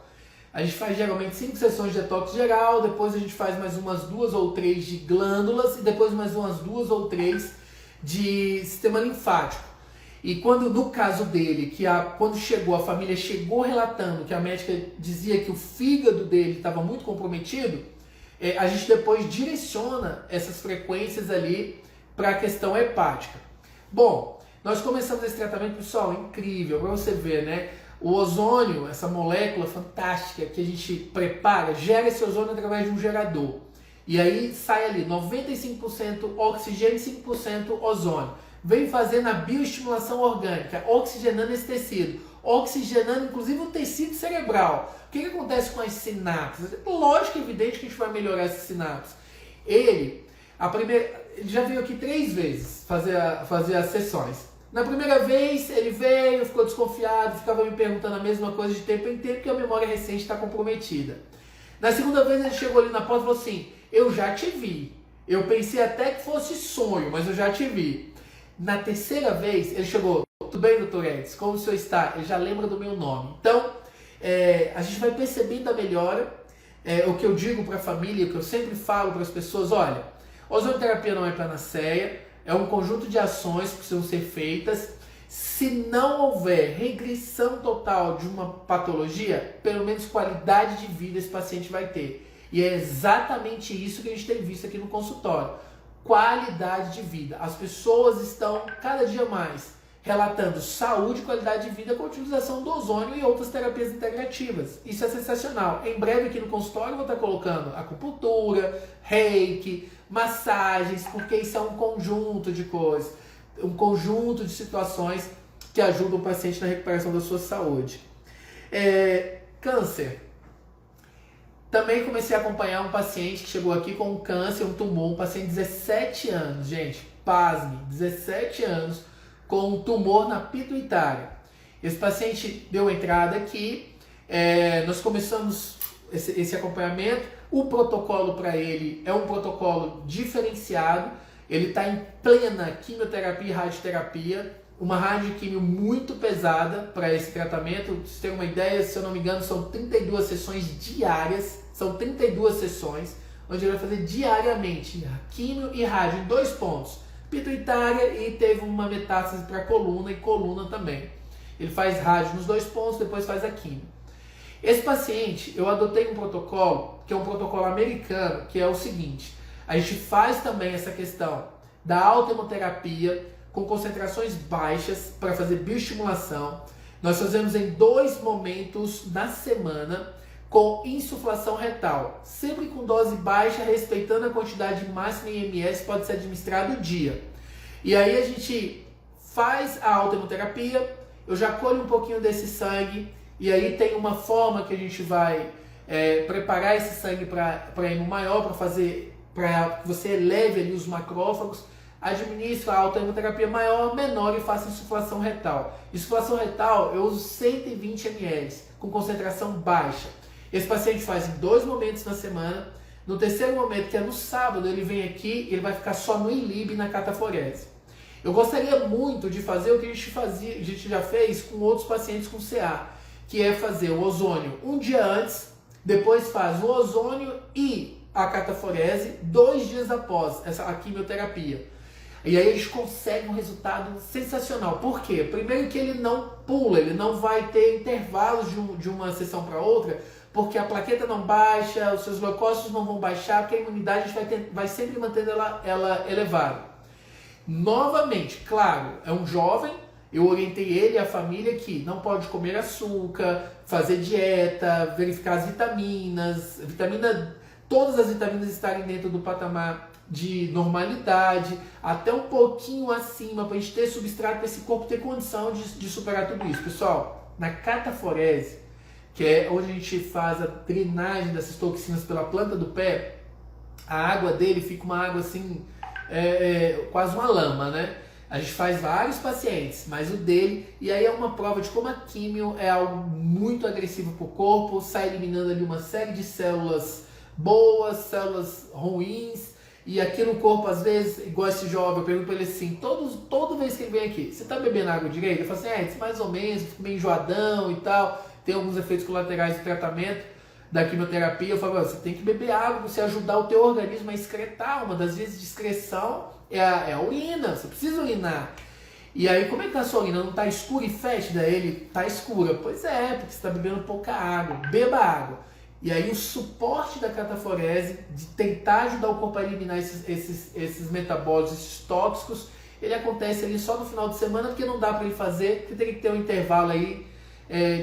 A: A gente faz geralmente 5 sessões de detox geral, depois a gente faz mais umas 2 ou 3 de glândulas e depois mais umas 2 ou 3 de sistema linfático. E quando, no caso dele, quando chegou, a família chegou relatando que a médica dizia que o fígado dele estava muito comprometido, a gente depois direciona essas frequências ali para a questão hepática. Bom, nós começamos esse tratamento, pessoal, incrível, para você ver, né? O ozônio, essa molécula fantástica que a gente prepara, gera esse ozônio através de um gerador. E aí sai ali 95% oxigênio e 5% ozônio. Vem fazendo a bioestimulação orgânica, oxigenando esse tecido, oxigenando inclusive o tecido cerebral. O que acontece com as sinapses? Lógico e evidente que a gente vai melhorar essas sinapses. Ele já veio aqui 3 vezes fazer as sessões. Na primeira vez ele veio, ficou desconfiado, ficava me perguntando a mesma coisa de tempo em tempo, porque a memória recente está comprometida. Na segunda vez ele chegou ali na porta e falou assim: eu já te vi. Eu pensei até que fosse sonho, mas eu já te vi. Na terceira vez ele chegou: tudo bem, doutor Edson, como o senhor está? Ele já lembra do meu nome. Então, a gente vai percebendo a melhora. O que eu digo para a família, o que eu sempre falo para as pessoas: olha, ozonioterapia não é panaceia. É um conjunto de ações que precisam ser feitas. Se não houver regressão total de uma patologia, pelo menos qualidade de vida esse paciente vai ter. E é exatamente isso que a gente tem visto aqui no consultório. Qualidade de vida. As pessoas estão cada dia mais relatando saúde e qualidade de vida com a utilização do ozônio e outras terapias integrativas. Isso é sensacional. Em breve aqui no consultório eu vou estar colocando acupuntura, reiki, massagens, porque isso é um conjunto de coisas, um conjunto de situações que ajudam o paciente na recuperação da sua saúde. Câncer. Também comecei a acompanhar um paciente que chegou aqui com um câncer, um tumor, um paciente de 17 anos, gente, pasme, 17 anos, com um tumor na pituitária. Esse paciente deu entrada aqui, nós começamos esse acompanhamento. O protocolo para ele é um protocolo diferenciado, ele está em plena quimioterapia e radioterapia, uma radioquimio muito pesada para esse tratamento. Pra vocês terem uma ideia, se eu não me engano, são 32 sessões diárias, são 32 sessões, onde ele vai fazer diariamente quimio e rádio em 2 pontos, pituitária, e teve uma metástase para coluna e coluna também. Ele faz rádio nos 2 pontos, depois faz a quimio. Esse paciente, eu adotei um protocolo, que é um protocolo americano, que é o seguinte: a gente faz também essa questão da alta hemoterapia com concentrações baixas para fazer bioestimulação. Nós fazemos em 2 momentos na semana com insuflação retal, sempre com dose baixa, respeitando a quantidade máxima em ml, pode ser administrado o dia. E aí a gente faz a alta hemoterapia, eu já colho um pouquinho desse sangue, e aí tem uma forma que a gente vai preparar esse sangue para hemo maior, para que você eleve ali os macrófagos, administra a alta hemoterapia maior, menor e faça insuflação retal. Insuflação retal eu uso 120 ml, com concentração baixa. Esse paciente faz em 2 momentos na semana. No terceiro momento, que é no sábado, ele vem aqui e ele vai ficar só no ILIB na cataforese. Eu gostaria muito de fazer o que a gente já fez com outros pacientes com CA, que é fazer o ozônio um dia antes, depois faz o ozônio e a cataforese 2 dias após a quimioterapia. E aí eles conseguem um resultado sensacional. Por quê? Primeiro que ele não pula, ele não vai ter intervalos de uma sessão para outra, porque a plaqueta não baixa, os seus leucócitos não vão baixar, porque a imunidade vai sempre mantendo ela elevada. Novamente, claro, é um jovem, eu orientei ele e a família que não pode comer açúcar, fazer dieta, verificar as vitaminas, todas as vitaminas estarem dentro do patamar de normalidade, até um pouquinho acima, para a gente ter substrato para esse corpo ter condição de superar tudo isso. Pessoal, na cataforese, que é onde a gente faz a drenagem dessas toxinas pela planta do pé, a água dele fica uma água assim, quase uma lama, né? A gente faz vários pacientes, mas o dele, e aí é uma prova de como a químio é algo muito agressivo para o corpo, sai eliminando ali uma série de células boas, células ruins, e aqui no corpo, às vezes, igual esse jovem, eu pergunto para ele assim, toda vez que ele vem aqui, você tá bebendo água direito? Eu falo assim, mais ou menos, fico meio enjoadão e tal, tem alguns efeitos colaterais do tratamento, da quimioterapia. Eu falo, você tem que beber água para você ajudar o teu organismo a excretar. Uma das vezes de excreção é a urina, você precisa urinar. E aí, como é que tá a sua urina? Não tá escura e fétida? Ele tá escura. Pois é, porque você está bebendo pouca água. Beba água. E aí o suporte da cataforese, de tentar ajudar o corpo a eliminar esses metabólicos, esses tóxicos, ele acontece ali só no final de semana, porque não dá para ele fazer, porque tem que ter um intervalo aí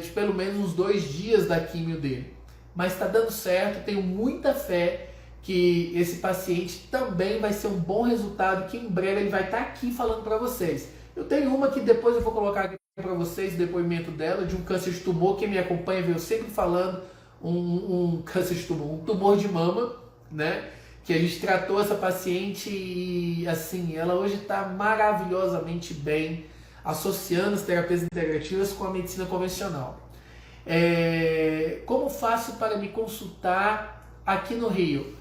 A: de pelo menos uns 2 dias da químio dele. Mas está dando certo, tenho muita fé que esse paciente também vai ser um bom resultado, que em breve ele vai estar aqui falando para vocês. Eu tenho uma que depois eu vou colocar aqui para vocês o depoimento dela, de um câncer de tumor. Quem me acompanha veio sempre falando um câncer de tumor, um tumor de mama, né? Que a gente tratou essa paciente e assim, ela hoje está maravilhosamente bem, associando as terapias integrativas com a medicina convencional. Como faço para me consultar aqui no Rio?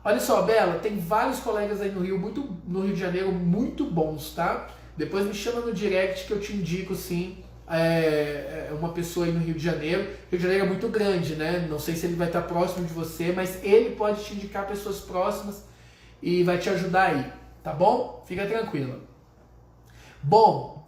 A: Olha só, Bela, tem vários colegas aí no Rio de Janeiro muito bons, tá? Depois me chama no direct que eu te indico, sim, uma pessoa aí no Rio de Janeiro. Rio de Janeiro é muito grande, né? Não sei se ele vai estar próximo de você, mas ele pode te indicar pessoas próximas e vai te ajudar aí, tá bom? Fica tranquila. Bom,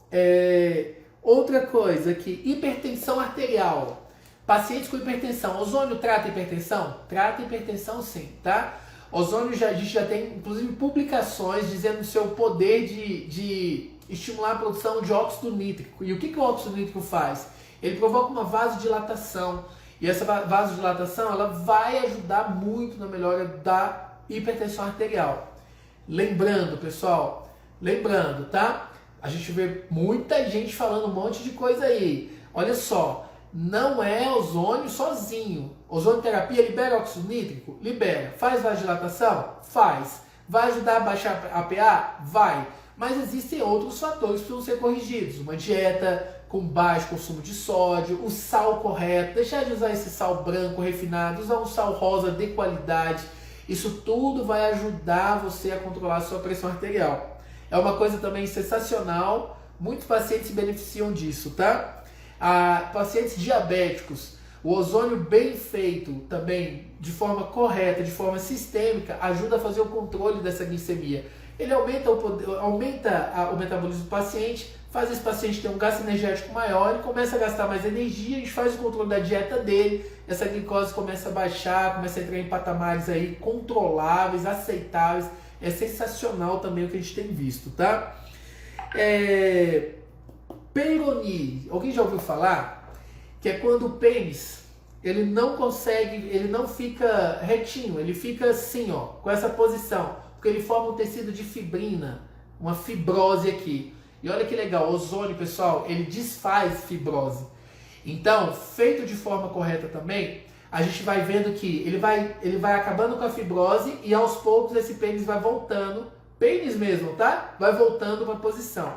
A: outra coisa aqui, hipertensão arterial. Pacientes com hipertensão. Ozônio trata hipertensão? Trata hipertensão sim, tá? Ozônio a gente já tem, inclusive, publicações dizendo o seu poder de estimular a produção de óxido nítrico. E o que o óxido nítrico faz? Ele provoca uma vasodilatação. E essa vasodilatação ela vai ajudar muito na melhora da hipertensão arterial. Lembrando, pessoal, tá? A gente vê muita gente falando um monte de coisa aí. Olha só. Não é ozônio sozinho. Ozonioterapia libera óxido nítrico? Libera. Faz vasodilatação? Faz. Vai ajudar a baixar a pA? Vai. Mas existem outros fatores que precisam ser corrigidos. Uma dieta com baixo consumo de sódio, o sal correto, deixar de usar esse sal branco refinado, usar um sal rosa de qualidade. Isso tudo vai ajudar você a controlar a sua pressão arterial. É uma coisa também sensacional. Muitos pacientes se beneficiam disso, tá? Pacientes diabéticos, o ozônio bem feito também, de forma correta, de forma sistêmica, ajuda a fazer o controle dessa glicemia. Ele aumenta o metabolismo do paciente, faz esse paciente ter um gasto energético maior, ele começa a gastar mais energia, a gente faz o controle da dieta dele, essa glicose começa a baixar, começa a entrar em patamares aí controláveis, aceitáveis. É sensacional também o que a gente tem visto, tá? Peyronie, alguém já ouviu falar? Que é quando o pênis, ele não fica retinho, ele fica assim, ó, com essa posição, porque ele forma um tecido de fibrina, uma fibrose aqui. E olha que legal, o ozônio, pessoal, ele desfaz fibrose. Então, feito de forma correta também, a gente vai vendo que ele vai acabando com a fibrose e aos poucos esse pênis vai voltando, pênis mesmo, tá? Vai voltando para a posição.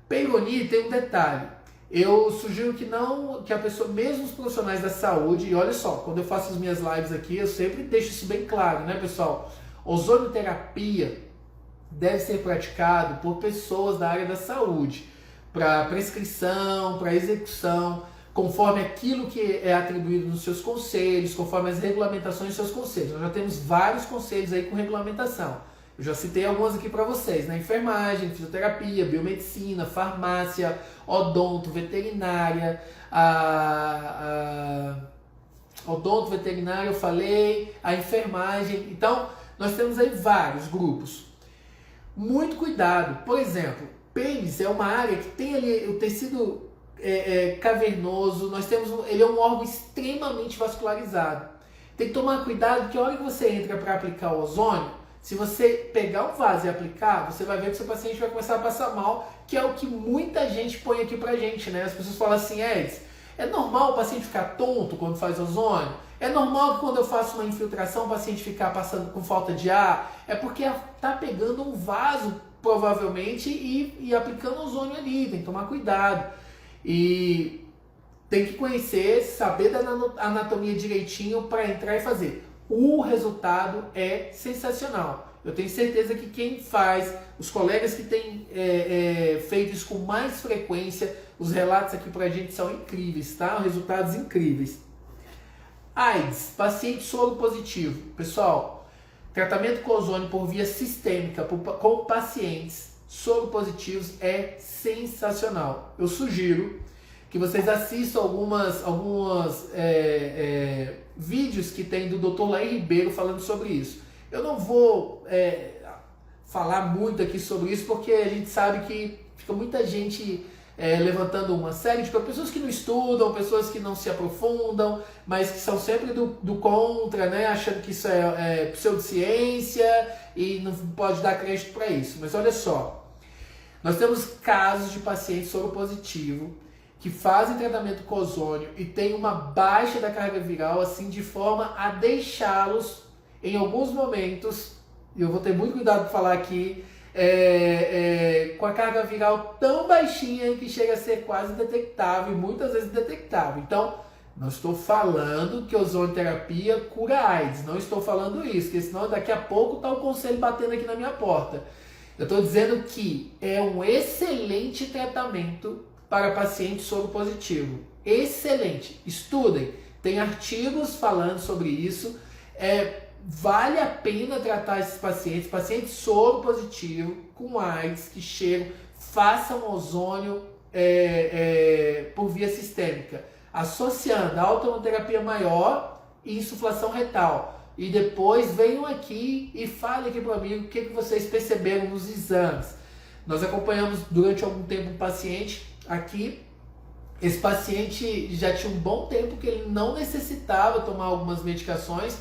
A: Peyronie tem um detalhe, eu sugiro que a pessoa, mesmo os profissionais da saúde, e olha só, quando eu faço as minhas lives aqui, eu sempre deixo isso bem claro, né, pessoal? Ozonioterapia deve ser praticado por pessoas da área da saúde, para prescrição, para execução, conforme aquilo que é atribuído nos seus conselhos, conforme as regulamentações dos seus conselhos. Nós já temos vários conselhos aí com regulamentação. Eu já citei algumas aqui para vocês, né? Enfermagem, fisioterapia, biomedicina, farmácia, odonto, veterinária, odonto, veterinária, eu falei, a enfermagem. Então, nós temos aí vários grupos. Muito cuidado. Por exemplo, pênis é uma área que tem ali o tecido cavernoso, ele é um órgão extremamente vascularizado. Tem que tomar cuidado que a hora que você entra para aplicar o ozônio, se você pegar um vaso e aplicar, você vai ver que o seu paciente vai começar a passar mal, que é o que muita gente põe aqui pra gente, né? As pessoas falam assim, é normal o paciente ficar tonto quando faz ozônio? É normal que quando eu faço uma infiltração o paciente ficar passando com falta de ar, é porque está pegando um vaso, provavelmente, e aplicando ozônio ali, tem que tomar cuidado. E tem que conhecer, saber da anatomia direitinho para entrar e fazer. O resultado é sensacional. Eu tenho certeza que quem faz, os colegas que têm feito isso com mais frequência, os relatos aqui pra gente são incríveis, tá? Resultados incríveis. AIDS, paciente soro positivo. Pessoal, tratamento com ozônio por via sistêmica com pacientes soro positivos é sensacional. Eu sugiro que vocês assistam algumas vídeos que tem do Dr. Laí Ribeiro falando sobre isso. Eu não vou falar muito aqui sobre isso, porque a gente sabe que fica muita gente levantando uma série de pessoas que não estudam, pessoas que não se aprofundam, mas que são sempre do contra, né? Achando que isso é pseudociência e não pode dar crédito para isso. Mas olha só, nós temos casos de pacientes soropositivo que fazem tratamento com ozônio e tem uma baixa da carga viral, assim, de forma a deixá-los, em alguns momentos, e eu vou ter muito cuidado para falar aqui, com a carga viral tão baixinha que chega a ser quase indetectável, e muitas vezes indetectável. Então, não estou falando que ozonioterapia cura AIDS, não estou falando isso, porque senão daqui a pouco está o conselho batendo aqui na minha porta. Eu estou dizendo que é um excelente tratamento para paciente soropositivo. Excelente. Estudem. Tem artigos falando sobre isso. Vale a pena tratar esses pacientes soropositivos com AIDS que chegam, façam ozônio por via sistêmica, associando a autoterapia maior e insuflação retal. E depois venham aqui e falem aqui para mim o que vocês perceberam nos exames. Nós acompanhamos durante algum tempo um paciente aqui. Esse paciente já tinha um bom tempo que ele não necessitava tomar algumas medicações,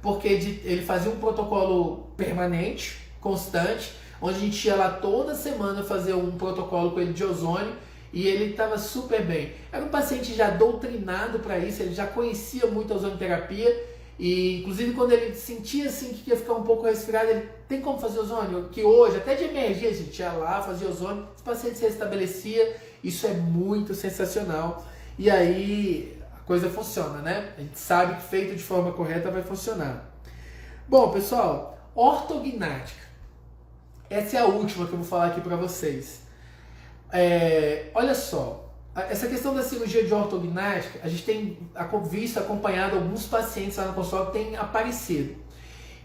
A: porque ele fazia um protocolo permanente, constante, onde a gente ia lá toda semana fazer um protocolo com ele de ozônio, e ele estava super bem. Era um paciente já doutrinado para isso, ele já conhecia muito a ozonioterapia, e inclusive quando ele sentia assim que ia ficar um pouco resfriado, ele tem como fazer ozônio? Que hoje, até de emergência, a gente ia lá, fazia ozônio, esse paciente se restabelecia. Isso é muito sensacional. E aí a coisa funciona, né? A gente sabe que feito de forma correta vai funcionar. Bom, pessoal, ortognática. Essa é a última que eu vou falar aqui para vocês. Olha só, essa questão da cirurgia de ortognática, a gente tem visto, acompanhado alguns pacientes lá no consultório que têm aparecido.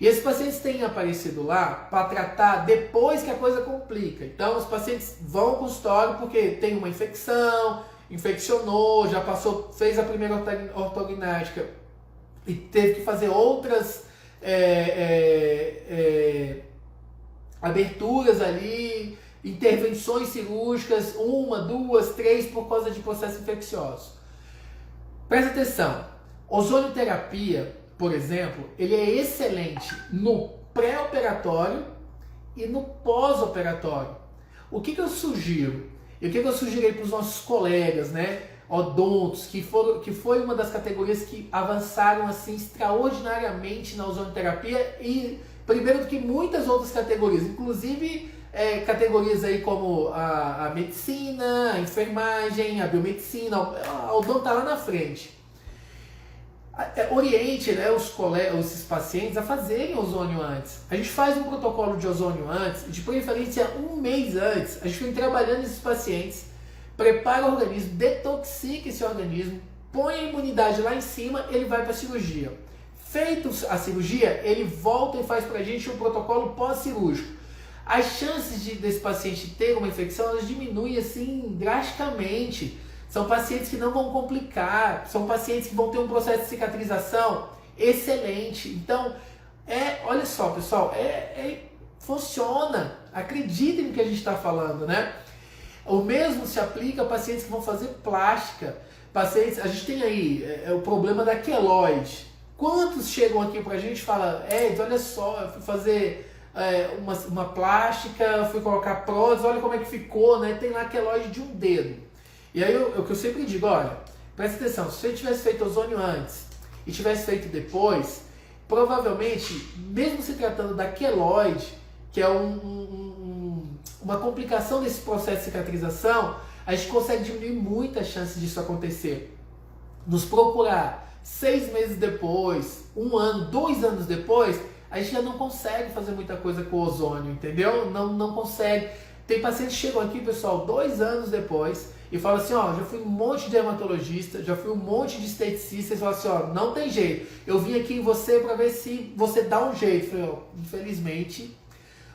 A: E esses pacientes têm aparecido lá para tratar depois que a coisa complica. Então os pacientes vão ao consultório porque tem uma infecção, infeccionou, já passou, fez a primeira ortognática e teve que fazer outras aberturas ali, intervenções cirúrgicas, 1, 2, 3 por causa de processos infecciosos. Presta atenção, ozonioterapia, por exemplo, ele é excelente no pré-operatório e no pós-operatório. O que eu sugiro? E o que eu sugiro para os nossos colegas, né, odontos, que foi uma das categorias que avançaram assim extraordinariamente na ozonioterapia, e primeiro do que muitas outras categorias, inclusive categorias aí como a medicina, a enfermagem, a biomedicina, a odonto está lá na frente. Oriente, né, esses pacientes a fazerem ozônio antes. A gente faz um protocolo de ozônio antes, de preferência 1 mês antes. A gente vem trabalhando esses pacientes, prepara o organismo, detoxica esse organismo, põe a imunidade lá em cima, ele vai para a cirurgia. Feito a cirurgia, ele volta e faz para a gente um protocolo pós-cirúrgico. As chances desse paciente ter uma infecção, elas diminuem assim drasticamente. São pacientes que não vão complicar, são pacientes que vão ter um processo de cicatrização excelente. Então, olha só, pessoal, funciona. Acreditem no que a gente está falando, né? O mesmo se aplica a pacientes que vão fazer plástica. A gente tem aí o problema da queloide. Quantos chegam aqui pra gente e falam, olha só, eu fui fazer uma plástica, fui colocar prótese, olha como é que ficou, né? Tem lá queloide de um dedo. E aí o que eu sempre digo, olha, presta atenção, se você tivesse feito ozônio antes e tivesse feito depois, provavelmente, mesmo se tratando da queloide, que é uma complicação desse processo de cicatrização, a gente consegue diminuir muito as chances disso acontecer. Nos procurar 6 meses depois, 1 ano, 2 anos depois, a gente já não consegue fazer muita coisa com o ozônio, entendeu? Não consegue. Tem pacientes que chegam aqui, pessoal, 2 anos depois e falam assim, ó, já fui um monte de dermatologista, já fui um monte de esteticista, e falam assim, ó, não tem jeito. Eu vim aqui em você para ver se você dá um jeito. Eu falei, ó, infelizmente,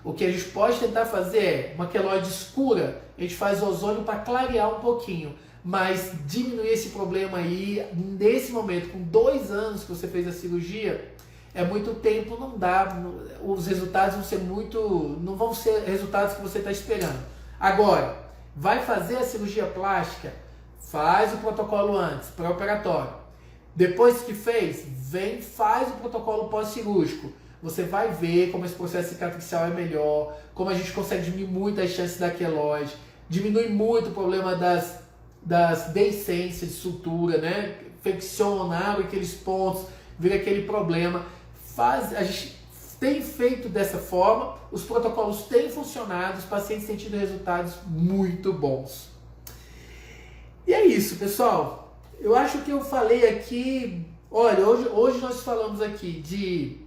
A: o que a gente pode tentar fazer é uma queloide escura, a gente faz ozônio para clarear um pouquinho, mas diminuir esse problema aí, nesse momento, com 2 anos que você fez a cirurgia, é muito tempo, não dá, os resultados vão ser não vão ser resultados que você está esperando. Agora, vai fazer a cirurgia plástica, faz o protocolo antes, pré-operatório. Depois que fez, faz o protocolo pós-cirúrgico. Você vai ver como esse processo cicatricial é melhor, como a gente consegue diminuir muito as chances da queloide, diminui muito o problema das deiscências de sutura, né? Infecciona aqueles pontos, vira aquele problema. A gente tem feito dessa forma, os protocolos têm funcionado, os pacientes têm tido resultados muito bons. E é isso, pessoal. Eu acho que eu falei aqui, olha, hoje nós falamos aqui de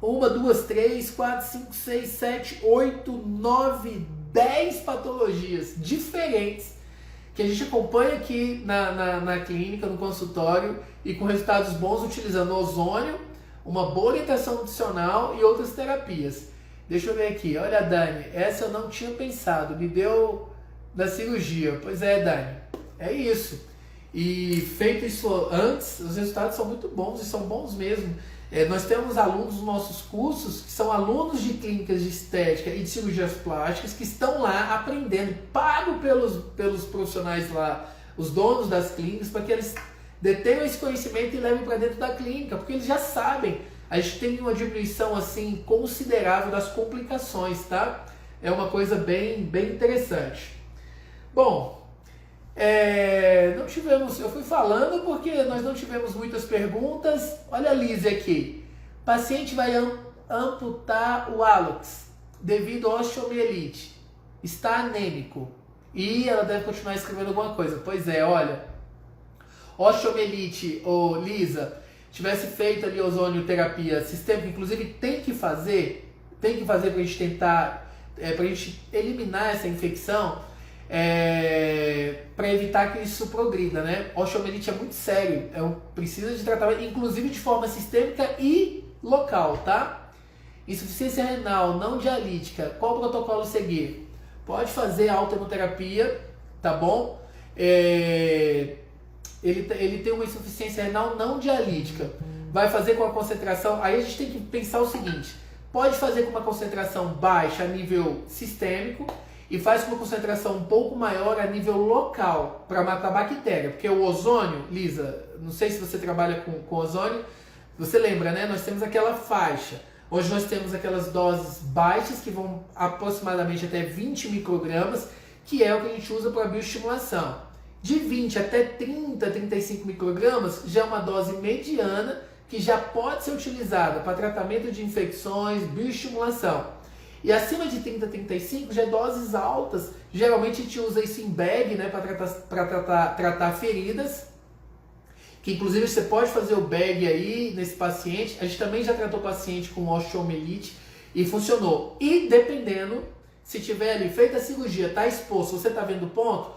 A: 1, 2, 3, 4, 5, 6, 7, 8, 9, 10 patologias diferentes que a gente acompanha aqui na clínica, no consultório, e com resultados bons utilizando ozônio, uma boa orientação nutricional e outras terapias. Deixa eu ver aqui, olha, Dani, essa eu não tinha pensado, me deu da cirurgia. Pois é, Dani, é isso. E feito isso antes, os resultados são muito bons e são bons mesmo. Nós temos alunos nos nossos cursos que são alunos de clínicas de estética e de cirurgias plásticas que estão lá aprendendo, pago pelos profissionais lá, os donos das clínicas, para que eles detenham esse conhecimento e levem para dentro da clínica, porque eles já sabem. A gente tem uma diminuição assim considerável das complicações, tá? É uma coisa bem interessante. Bom, eu fui falando porque nós não tivemos muitas perguntas. Olha a Lise aqui. Paciente vai amputar o hálux devido à osteomielite. Está anêmico. E ela deve continuar escrevendo alguma coisa. Pois é, olha. Osteomielite, Lisa, tivesse feito ali ozonioterapia sistêmica, inclusive tem que fazer para a gente tentar, para a gente eliminar essa infecção, para evitar que isso progrida, né? Osteomielite é muito sério, precisa de tratamento, inclusive de forma sistêmica e local, tá? Insuficiência renal não dialítica, qual protocolo seguir? Pode fazer autohemoterapia, tá bom? Ele tem uma insuficiência renal não dialítica. Vai fazer com a concentração... Aí a gente tem que pensar o seguinte. Pode fazer com uma concentração baixa a nível sistêmico e faz com uma concentração um pouco maior a nível local para matar bactéria. Porque o ozônio, Lisa, não sei se você trabalha com ozônio, você lembra, né? Nós temos aquela faixa. Hoje nós temos aquelas doses baixas que vão aproximadamente até 20 microgramas, que é o que a gente usa para bioestimulação. De 20 até 30, 35 microgramas já é uma dose mediana que já pode ser utilizada para tratamento de infecções, bioestimulação. E acima de 30, 35 já é doses altas. Geralmente a gente usa isso em bag, né, para tratar feridas. Que inclusive você pode fazer o bag aí nesse paciente. A gente também já tratou paciente com osteomielite e funcionou. E dependendo, se tiver ali feita a cirurgia, está exposto, você está vendo ponto,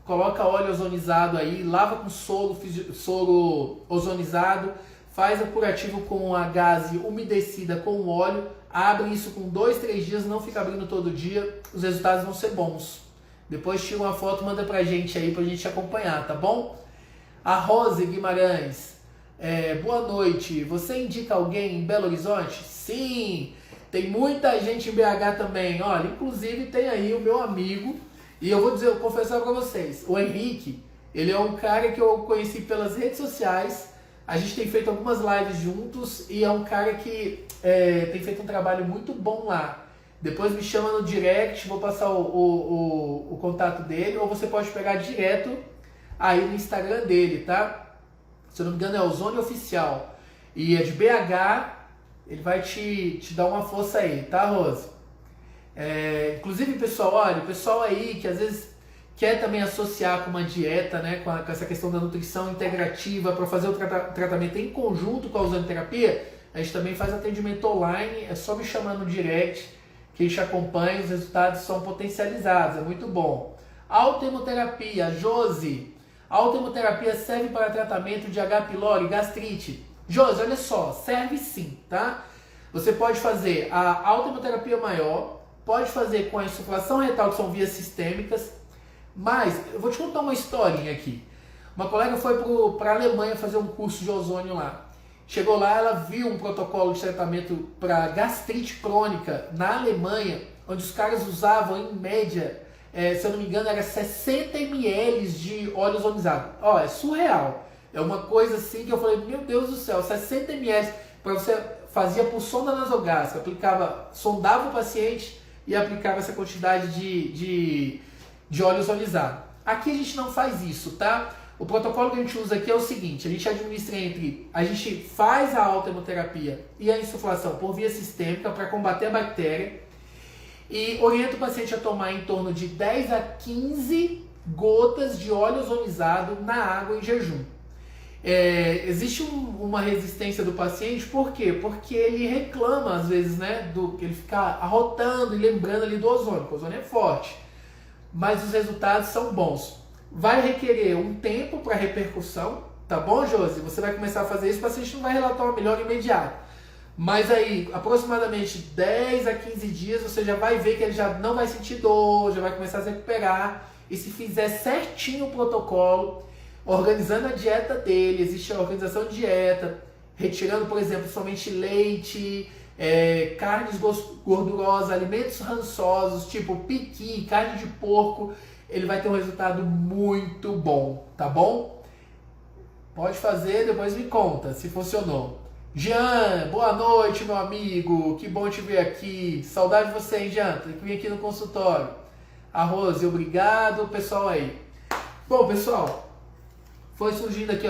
A: coloca óleo ozonizado aí, lava com soro ozonizado, faz o curativo com a gaze umedecida com óleo, abre isso com 2, 3 dias, não fica abrindo todo dia, os resultados vão ser bons. Depois tira uma foto, manda pra gente aí, pra gente acompanhar, tá bom? A Rose Guimarães, boa noite, você indica alguém em Belo Horizonte? Sim, tem muita gente em BH também, olha, inclusive tem aí o meu amigo, e eu confessar para vocês, o Henrique, ele é um cara que eu conheci pelas redes sociais, a gente tem feito algumas lives juntos e é um cara que tem feito um trabalho muito bom lá. Depois me chama no direct, vou passar o contato dele, ou você pode pegar direto aí no Instagram dele, tá? Se eu não me engano é Ozônio Oficial. E é de BH, ele vai te dar uma força aí, tá, Rose? Inclusive, pessoal, olha, o pessoal aí que às vezes quer também associar com uma dieta, né, com essa questão da nutrição integrativa para fazer o tratamento em conjunto com a ozonoterapia, a gente também faz atendimento online, é só me chamar no direct, que a gente acompanha, os resultados são potencializados, é muito bom. Autohemoterapia, Josi, a autohemoterapia serve para tratamento de H. pylori, gastrite. Josi, olha só, serve sim, tá? Você pode fazer a autohemoterapia maior, pode fazer com a insuflação retal, que são vias sistêmicas, mas eu vou te contar uma historinha aqui. Uma colega foi para a Alemanha fazer um curso de ozônio lá. Chegou lá, ela viu um protocolo de tratamento para gastrite crônica na Alemanha, onde os caras usavam em média, se eu não me engano, era 60 ml de óleo ozonizado. Ó, é surreal. É uma coisa assim que eu falei, meu Deus do céu, 60 ml para você fazia por sonda nasogástrica, aplicava, sondava o paciente e aplicava essa quantidade de óleo ozonizado. Aqui a gente não faz isso, tá? O protocolo que a gente usa aqui é o seguinte, a gente administra a gente faz a autohemoterapia e a insuflação por via sistêmica para combater a bactéria e orienta o paciente a tomar em torno de 10 a 15 gotas de óleo ozonizado na água em jejum. Existe uma resistência do paciente, por quê? Porque ele reclama às vezes, né, ele fica arrotando e lembrando ali do ozônio, porque o ozônio é forte, mas os resultados são bons. Vai requerer um tempo para repercussão, tá bom, Josi? Você vai começar a fazer isso, o paciente não vai relatar uma melhora imediata, mas aí aproximadamente 10 a 15 dias você já vai ver que ele já não vai sentir dor, já vai começar a se recuperar, e se fizer certinho o protocolo, organizando a dieta dele, existe a organização de dieta, retirando, por exemplo, somente leite, carnes gordurosas, alimentos rançosos, tipo piqui, carne de porco, ele vai ter um resultado muito bom, tá bom? Pode fazer, depois me conta se funcionou. Jean, boa noite, meu amigo, que bom te ver aqui, saudade de você, hein, Jean, tem que vir aqui no consultório. A Rose, obrigado, pessoal aí. Bom, pessoal, foi surgindo aqui,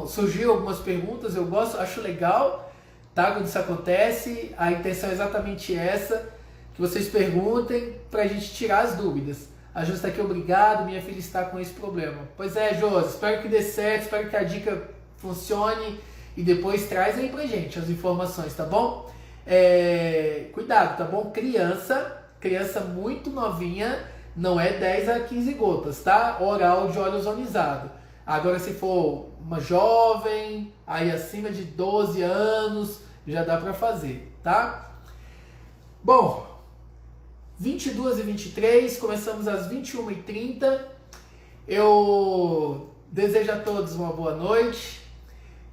A: surgiu algumas perguntas, eu gosto, acho legal, tá? Quando isso acontece, a intenção é exatamente essa, que vocês perguntem pra gente tirar as dúvidas. A Josi está aqui, obrigado, minha filha está com esse problema. Pois é, Josi, espero que dê certo, espero que a dica funcione e depois traz aí pra gente as informações, tá bom? Cuidado, tá bom? Criança muito novinha, não é 10 a 15 gotas, tá? Oral de óleo ozonizado. Agora, se for uma jovem, aí acima de 12 anos, já dá para fazer, tá? Bom, 22h23, começamos às 21h30. Eu desejo a todos uma boa noite.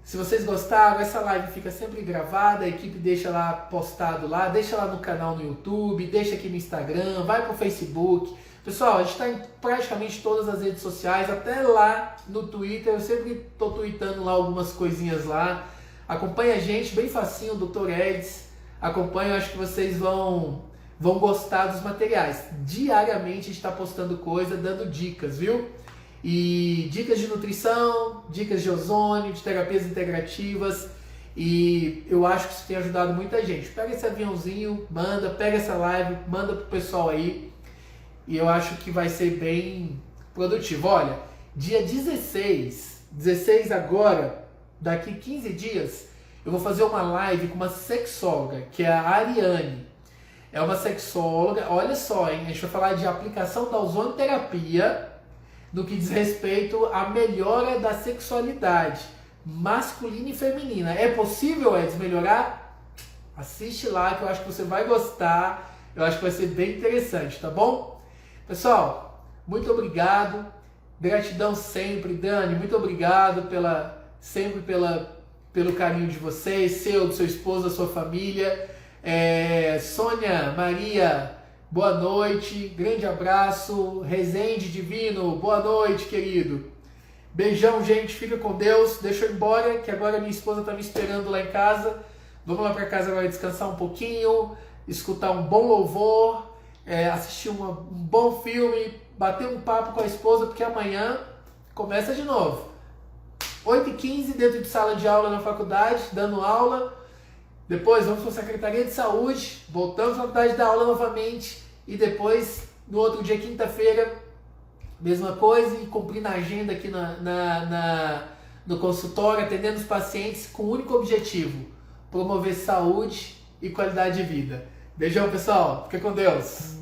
A: Se vocês gostaram, essa live fica sempre gravada, a equipe deixa lá postado lá, deixa lá no canal no YouTube, deixa aqui no Instagram, vai pro Facebook. Pessoal, a gente está em praticamente todas as redes sociais, até lá no Twitter, eu sempre estou tweetando lá algumas coisinhas lá. Acompanha a gente, bem facinho, Dr. Eds. Acompanha, eu acho que vocês vão gostar dos materiais. Diariamente a gente está postando coisa, dando dicas, viu? E dicas de nutrição, dicas de ozônio, de terapias integrativas. E eu acho que isso tem ajudado muita gente. Pega esse aviãozinho, pega essa live, manda pro pessoal aí. E eu acho que vai ser bem produtivo. Olha, dia 16 agora, daqui 15 dias, eu vou fazer uma live com uma sexóloga, que é a Ariane. É uma sexóloga, olha só, hein? A gente vai falar de aplicação da ozonoterapia no que diz respeito à melhora da sexualidade masculina e feminina. É possível, Eds, melhorar? Assiste lá que eu acho que você vai gostar. Eu acho que vai ser bem interessante, tá bom? Pessoal, muito obrigado. Gratidão sempre. Dani, muito obrigado pelo carinho de vocês, do seu esposo, da sua família. Sônia, Maria, boa noite, grande abraço. Rezende Divino, boa noite, querido. Beijão, gente, fica com Deus. Deixa eu ir embora, que agora minha esposa está me esperando lá em casa. Vamos lá para casa agora descansar um pouquinho, escutar um bom louvor, assistir um bom filme, bater um papo com a esposa, porque amanhã começa de novo. 8h15 dentro de sala de aula na faculdade, dando aula. Depois vamos para a Secretaria de Saúde, voltamos à faculdade da aula novamente. E depois, no outro dia, quinta-feira, mesma coisa, e cumprindo a agenda aqui no consultório, atendendo os pacientes com o único objetivo: promover saúde e qualidade de vida. Beijão, pessoal. Fica com Deus.